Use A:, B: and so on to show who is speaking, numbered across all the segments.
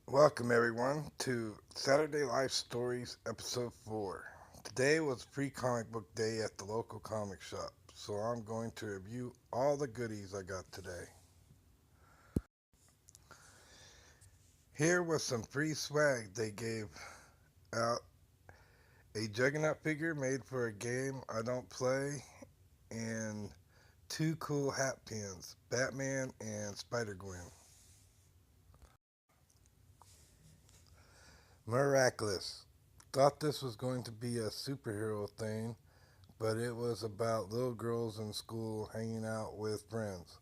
A: Welcome everyone to Saturday Life Stories episode 4. Today was free comic book day at the local comic shop, so I'm going to review all the goodies I got today. Here was some free swag they gave out: a Juggernaut figure made for a game I don't play, and two cool hat pins, Batman and Spider-Gwen. Miraculous. Thought this was going to be a superhero thing, but it was about little girls in school hanging out with friends.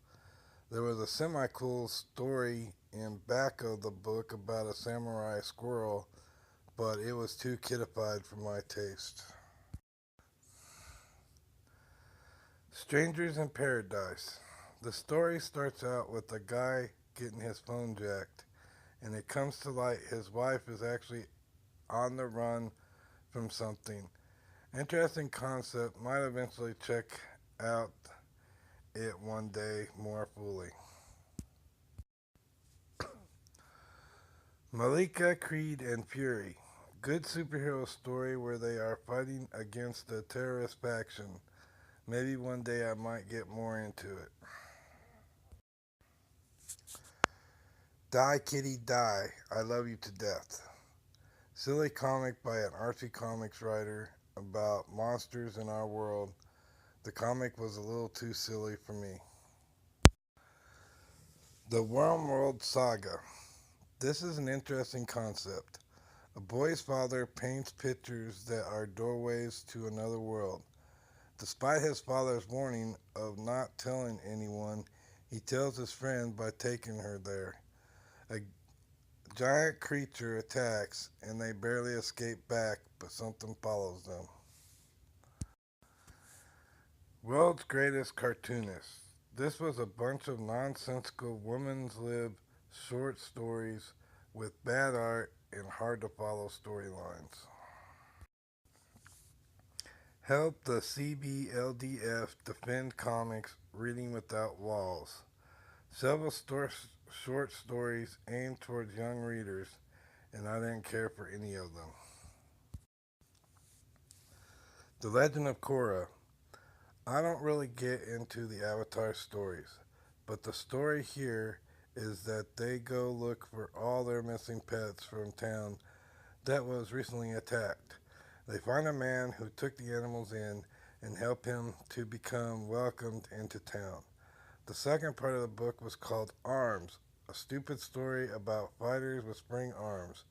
A: There was a semi cool story in back of the book about a samurai squirrel, but it was too kidified for my taste. Strangers in Paradise. The story starts out with a guy getting his phone jacked, and it comes to light his wife is actually on the run from something. Interesting concept. Might eventually check out it one day more fully. Malika, Creed, and Fury. Good superhero story where they are fighting against the terrorist faction. Maybe one day I might get more into it. Die Kitty Die, I Love You to Death. Silly comic by an Archie Comics writer about monsters in our world. The comic was a little too silly for me. The Wormworld Saga. This is an interesting concept. A boy's father paints pictures that are doorways to another world. Despite his father's warning of not telling anyone, he tells his friend by taking her there. A giant creature attacks and they barely escape back, but something follows them. World's Greatest Cartoonist. This was a bunch of nonsensical women's lib short stories with bad art and hard to follow storylines. Help the CBLDF defend comics reading without walls. Several short stories aimed towards young readers, and I didn't care for any of them. The Legend of Korra. I don't really get into the Avatar stories, but the story here is that they go look for all their missing pets from town that was recently attacked. They find a man who took the animals in and help him to become welcomed into town. The second part of the book was called Arms, a stupid story about fighters with spring arms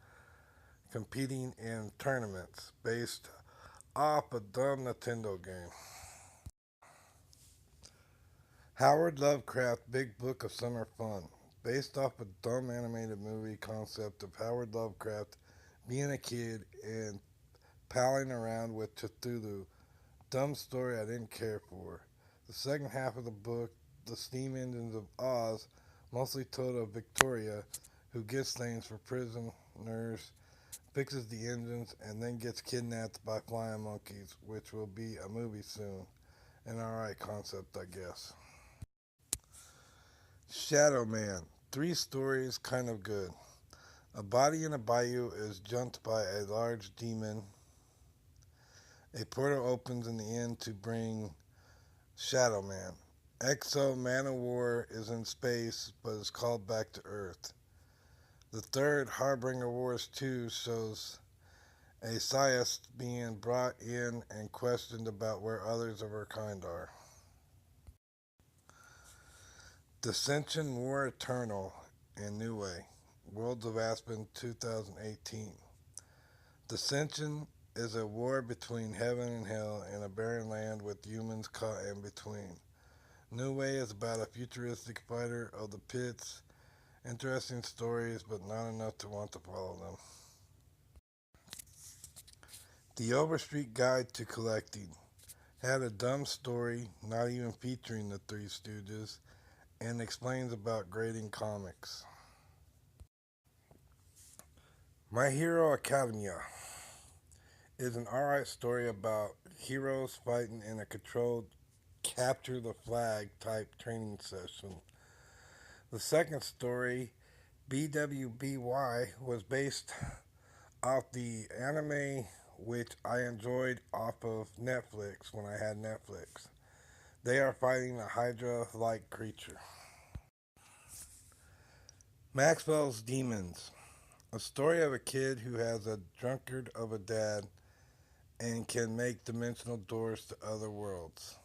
A: competing in tournaments based off a dumb Nintendo game. Howard Lovecraft Big Book of Summer Fun, based off a dumb animated movie concept of Howard Lovecraft being a kid and palling around with Cthulhu. Dumb story I didn't care for. The second half of the book, The Steam Engines of Oz, mostly told of Victoria, who gets things for prisoners, fixes the engines, and then gets kidnapped by flying monkeys, which will be a movie soon. An alright concept, I guess. Shadow Man. Three stories, kind of good. A body in a bayou is jumped by a large demon. A portal opens in the end to bring Shadow Man. Exo Man of War is in space but is called back to Earth. The third, Harbinger Wars 2, shows a Siast being brought in and questioned about where others of her kind are. Dissension War Eternal and New Way. Worlds of Aspen 2018. Dissension is a war between heaven and hell in a barren land with humans caught in between. New Way is about a futuristic fighter of the pits. Interesting stories, but not enough to want to follow them. The Overstreet Guide to Collecting had a dumb story, not even featuring the Three Stooges, and explains about grading comics. My Hero Academia is an alright story about heroes fighting in a controlled capture the flag type training session. The second story, BWBY was based off the anime which I enjoyed off of Netflix when I had Netflix. They are fighting a Hydra like creature. Maxwell's Demons. A story of a kid who has a drunkard of a dad and can make dimensional doors to other worlds.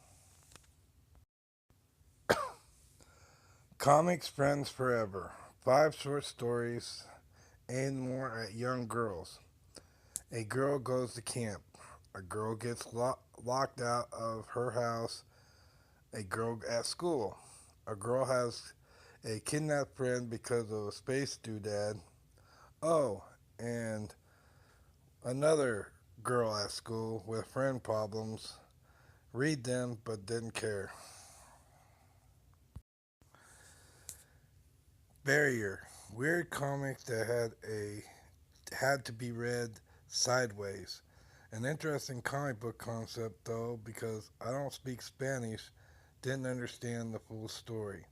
A: Comics Friends Forever. 5 short stories aimed more at young girls. A girl goes to camp. A girl gets locked out of her house. A girl at school. A girl has a kidnapped friend because of a space doodad. Oh, and another girl at school with friend problems. Read them but didn't care. Barrier. Weird comic that had to be read sideways. An interesting comic book concept though because I don't speak Spanish, didn't understand the full story.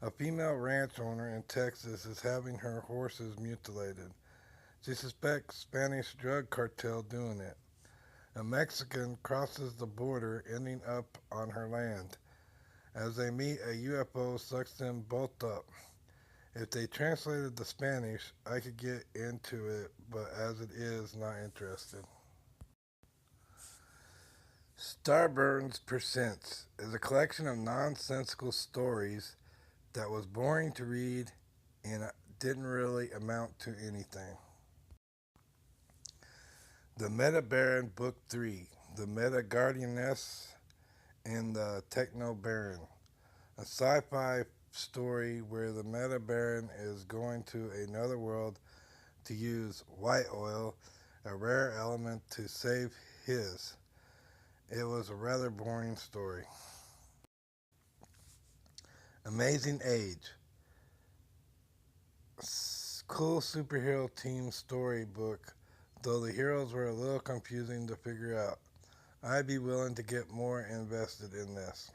A: A female ranch owner in Texas is having her horses mutilated. She suspects Spanish drug cartel doing it. A Mexican crosses the border, ending up on her land. As they meet, a UFO sucks them both up. If they translated the Spanish, I could get into it, but as it is, not interested. Starburns Presents is a collection of nonsensical stories that was boring to read and didn't really amount to anything. The Meta Baron Book 3, The Meta Guardianess and the Techno Baron, a sci-fi story where the Meta Baron is going to another world to use white oil, a rare element, to save his. It was a rather boring story. Amazing Age. Cool superhero team storybook, though the heroes were a little confusing to figure out. I'd be willing to get more invested in this.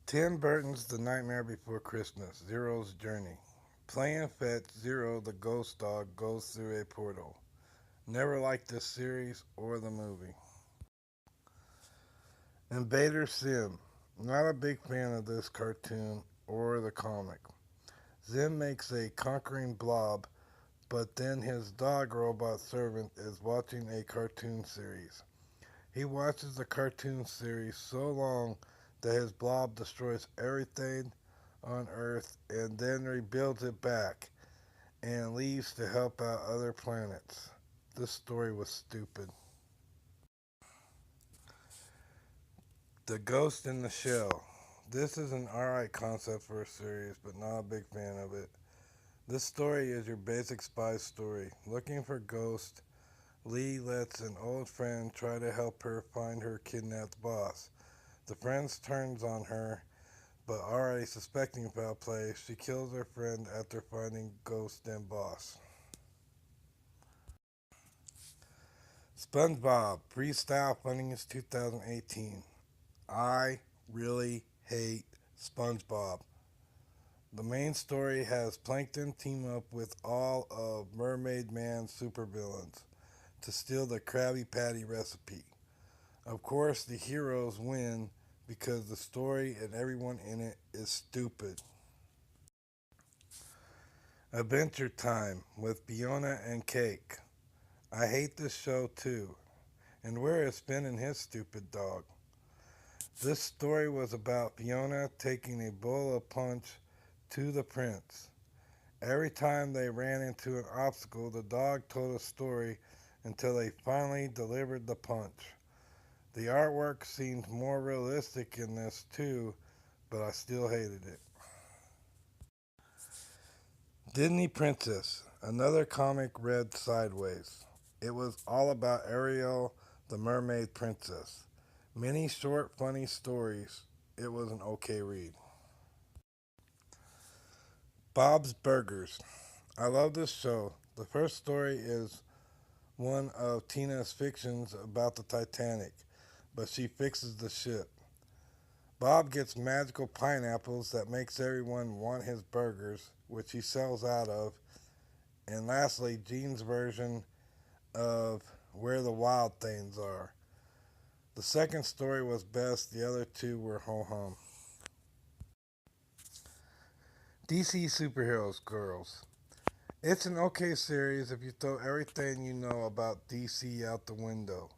A: Tim Burton's The Nightmare Before Christmas, Zero's Journey. Playing fetch, Zero, the ghost dog, goes through a portal. Never liked this series or the movie. Invader Sim. Not a big fan of this cartoon or the comic. Zim makes a conquering blob, but then his dog robot servant is watching a cartoon series. He watches the cartoon series so long that his blob destroys everything on Earth and then rebuilds it back and leaves to help out other planets. This story was stupid. The Ghost in the Shell. This is an alright concept for a series, but not a big fan of it. This story is your basic spy story. Looking for Ghost, Lee lets an old friend try to help her find her kidnapped boss. The friend turns on her, but already suspecting foul play, she kills her friend after finding Ghost and boss. SpongeBob Freestyle Funniest 2018. I really hate SpongeBob. The main story has Plankton team up with all of Mermaid Man's supervillains to steal the Krabby Patty recipe. Of course, the heroes win because the story and everyone in it is stupid. Adventure Time with Fiona and Cake. I hate this show too. And where is Finn and his stupid dog? This story was about Fiona taking a bowl of punch to the prince. Every time they ran into an obstacle, the dog told a story until they finally delivered the punch. The artwork seemed more realistic in this too, but I still hated it. Disney Princess, another comic read sideways. It was all about Ariel, the mermaid princess. Many short, funny stories. It was an okay read. Bob's Burgers. I love this show. The first story is one of Tina's fictions about the Titanic, but she fixes the ship. Bob gets magical pineapples that makes everyone want his burgers, which he sells out of. And lastly, Gene's version of Where the Wild Things Are. The second story was best, the other two were ho hum. DC Superheroes Girls. It's an okay series if you throw everything you know about DC out the window.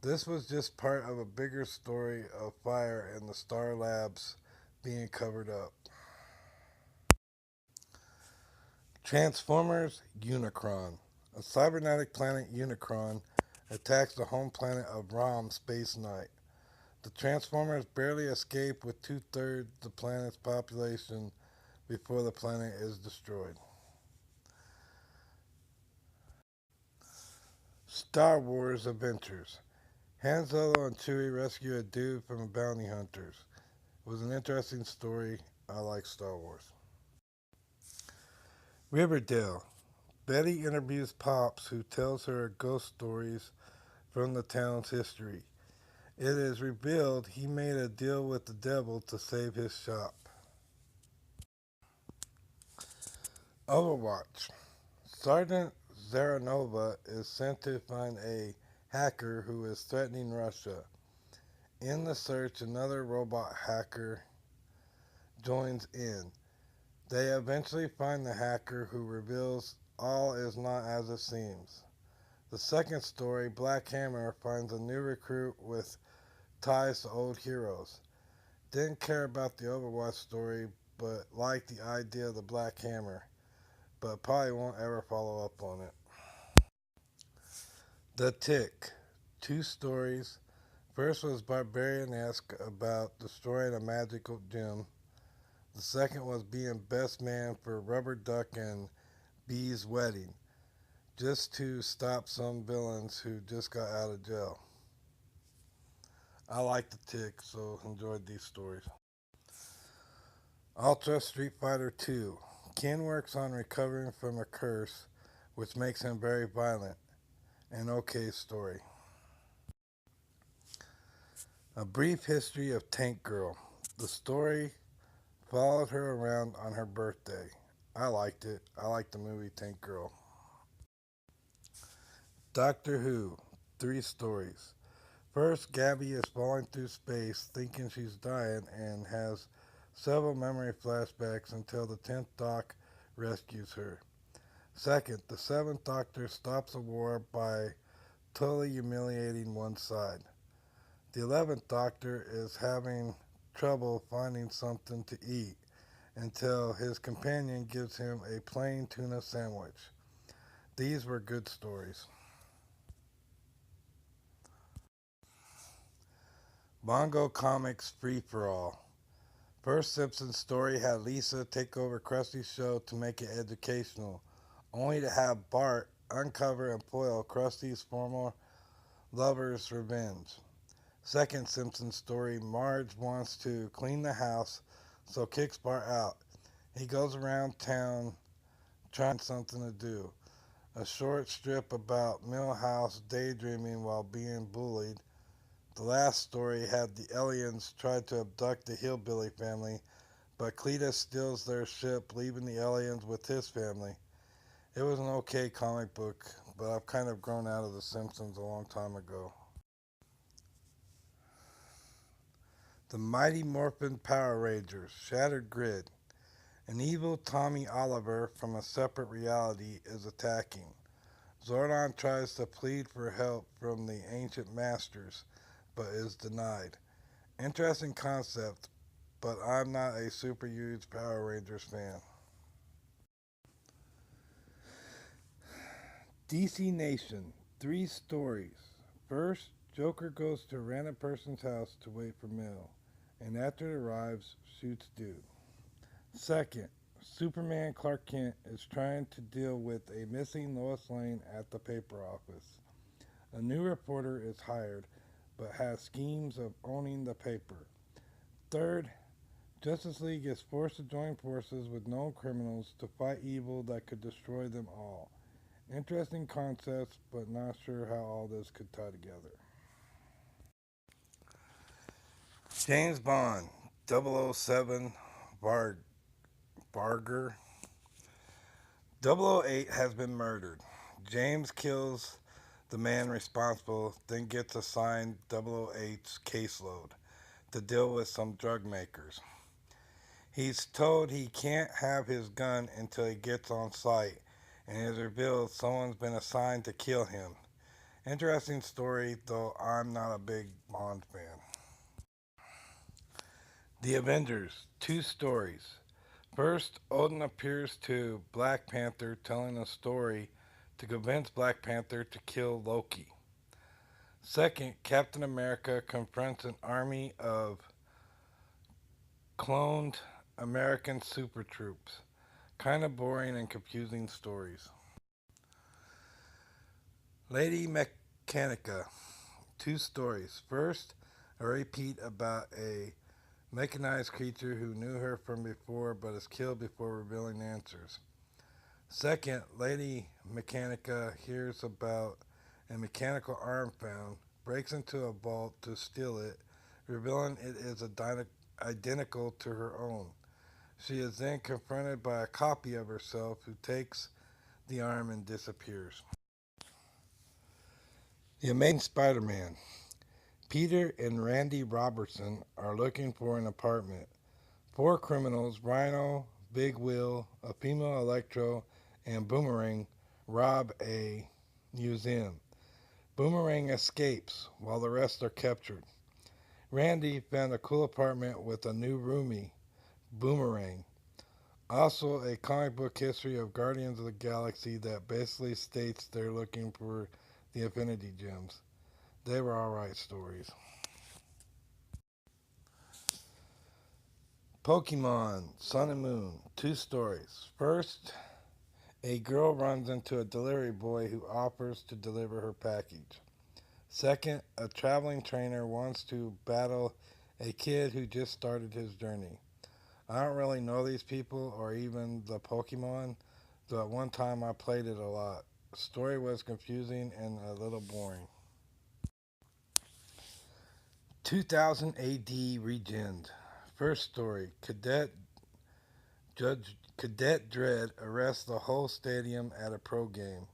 A: This was just part of a bigger story of fire and the Star Labs being covered up. Transformers Unicron. A cybernetic planet Unicron attacks the home planet of Rom Space Knight. The Transformers barely escape with two-thirds the planet's population before the planet is destroyed. Star Wars Adventures. Han Solo and Chewie rescue a dude from the bounty hunters. It was an interesting story. I like Star Wars. Riverdale. Betty interviews Pops, who tells her ghost stories from the town's history. It is revealed he made a deal with the devil to save his shop. Overwatch. Sergeant Zaranova is sent to find a hacker who is threatening Russia. In the search, another robot hacker joins in. They eventually find the hacker who reveals all is not as it seems. The second story, Black Hammer finds a new recruit with ties to old heroes. Didn't care about the Overwatch story, but liked the idea of the Black Hammer, but probably won't ever follow up on it. The Tick. Two stories. First was barbarian-esque about destroying a magical gem. The second was being best man for Rubber Duck and Bee's wedding, just to stop some villains who just got out of jail. I like The Tick, so enjoyed these stories. Ultra Street Fighter 2. Ken works on recovering from a curse, which makes him very violent. An okay story. A Brief History of Tank Girl. The story followed her around on her birthday. I liked it. I liked the movie Tank Girl. Doctor Who. Three stories. First, Gabby is falling through space thinking she's dying and has several memory flashbacks until the 10th Doc rescues her. Second, the 7th Doctor stops a war by totally humiliating one side. The 11th Doctor is having trouble finding something to eat until his companion gives him a plain tuna sandwich. These were good stories. Bongo Comics Free for All. First Simpsons story had Lisa take over Krusty's show to make it educational, only to have Bart uncover and foil Krusty's former lover's revenge. Second Simpsons story, Marge wants to clean the house, so kicks Bart out. He goes around town trying to find something to do. A short strip about Milhouse daydreaming while being bullied. The last story had the aliens try to abduct the hillbilly family, but Cletus steals their ship, leaving the aliens with his family. It was an okay comic book, but I've kind of grown out of The Simpsons a long time ago. The Mighty Morphin Power Rangers, Shattered Grid. An evil Tommy Oliver from a separate reality is attacking. Zordon tries to plead for help from the ancient masters, but is denied. Interesting concept, but I'm not a super huge Power Rangers fan. DC Nation, three stories. First, Joker goes to a random person's house to wait for mail, and after it arrives, shoots dude. Second, Superman Clark Kent is trying to deal with a missing Lois Lane at the paper office. A new reporter is hired, but has schemes of owning the paper. Third, Justice League is forced to join forces with known criminals to fight evil that could destroy them all. Interesting concepts, but not sure how all this could tie together. James Bond, 007 Varger. 008 has been murdered. James kills the man responsible, then gets assigned 008's caseload to deal with some drug makers. He's told he can't have his gun until he gets on site, and it is revealed someone's been assigned to kill him. Interesting story, though I'm not a big Bond fan. The Avengers, two stories. First, Odin appears to Black Panther telling a story to convince Black Panther to kill Loki. Second, Captain America confronts an army of cloned American super troops. Kind of boring and confusing stories. Lady Mechanica, two stories. First, a repeat about a mechanized creature who knew her from before but is killed before revealing answers. Second, Lady Mechanica hears about a mechanical arm found, breaks into a vault to steal it, revealing it is identical to her own. She is then confronted by a copy of herself who takes the arm and disappears. The Amazing Spider-Man. Peter and Randy Robertson are looking for an apartment. Four criminals, Rhino, Big Wheel, a female Electro, and Boomerang, rob a museum. Boomerang escapes while the rest are captured. Randy found a cool apartment with a new roomie, Boomerang. Also, a comic book history of Guardians of the Galaxy that basically states they're looking for the Infinity Gems. They were alright stories. Pokemon Sun and Moon, two stories. First, a girl runs into a delivery boy who offers to deliver her package. Second, a traveling trainer wants to battle a kid who just started his journey. I don't really know these people or even the Pokemon, though at one time I played it a lot. The story was confusing and a little boring. 2000 AD Regend. First story, Cadet Dread arrests the whole stadium at a pro game.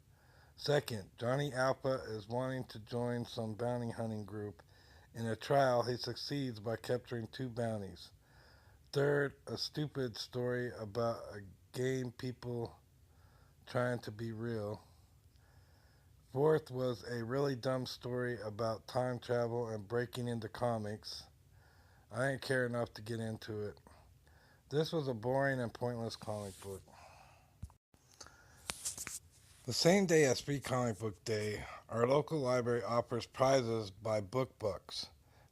A: Second, Johnny Alpha is wanting to join some bounty hunting group. In a trial, he succeeds by capturing two bounties. Third, a stupid story about a game people trying to be real. Fourth was a really dumb story about time travel and breaking into comics. I didn't care enough to get into it. This was a boring and pointless comic book. The same day as Free Comic Book Day, our local library offers prizes by book bucks.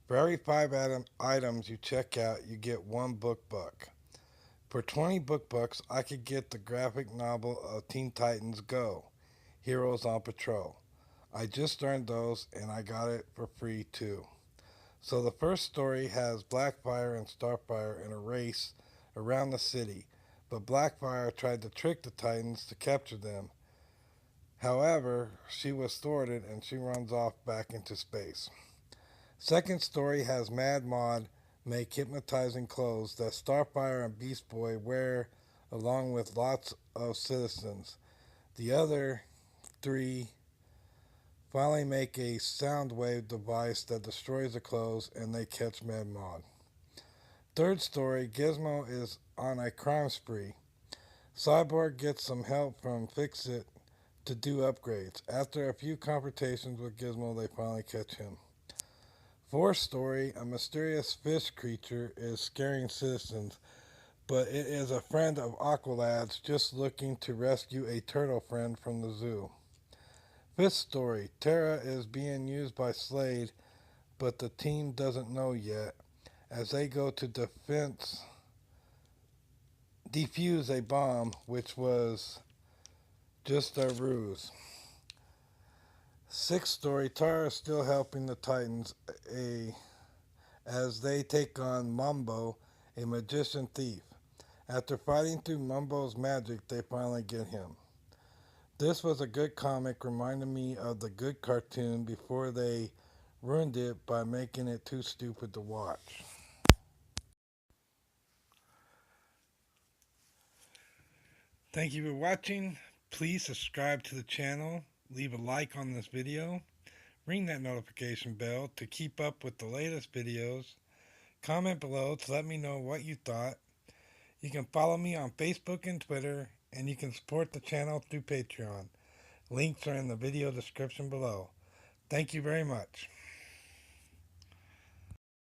A: For every 5 items you check out, you get one book buck. For 20 book bucks, I could get the graphic novel of Teen Titans Go, Heroes on Patrol. I just earned those and I got it for free too. So the first story has Blackfire and Starfire in a race around the city, but Blackfire tried to trick the Titans to capture them. However, she was thwarted and she runs off back into space. Second story has Mad Mod make hypnotizing clothes that Starfire and Beast Boy wear along with lots of citizens. The other three finally make a sound wave device that destroys the clothes and they catch Mad Mod. Third story, Gizmo is on a crime spree. Cyborg gets some help from Fix-It to do upgrades. After a few confrontations with Gizmo, they finally catch him. Fourth story, a mysterious fish creature is scaring citizens, but it is a friend of Aqualad's just looking to rescue a turtle friend from the zoo. Fifth story, Terra is being used by Slade, but the team doesn't know yet. As they go to defuse a bomb, which was just a ruse. Sixth story, Tara is still helping the Titans as they take on Mumbo, a magician thief. After fighting through Mumbo's magic, they finally get him. This was a good comic, reminding me of the good cartoon before they ruined it by making it too stupid to watch. Thank you for watching. Please subscribe to the channel, leave a like on this video, ring that notification bell to keep up with the latest videos, comment below to let me know what you thought. You can follow me on Facebook and Twitter, and you can support the channel through Patreon. Links are in the video description below. Thank you very much.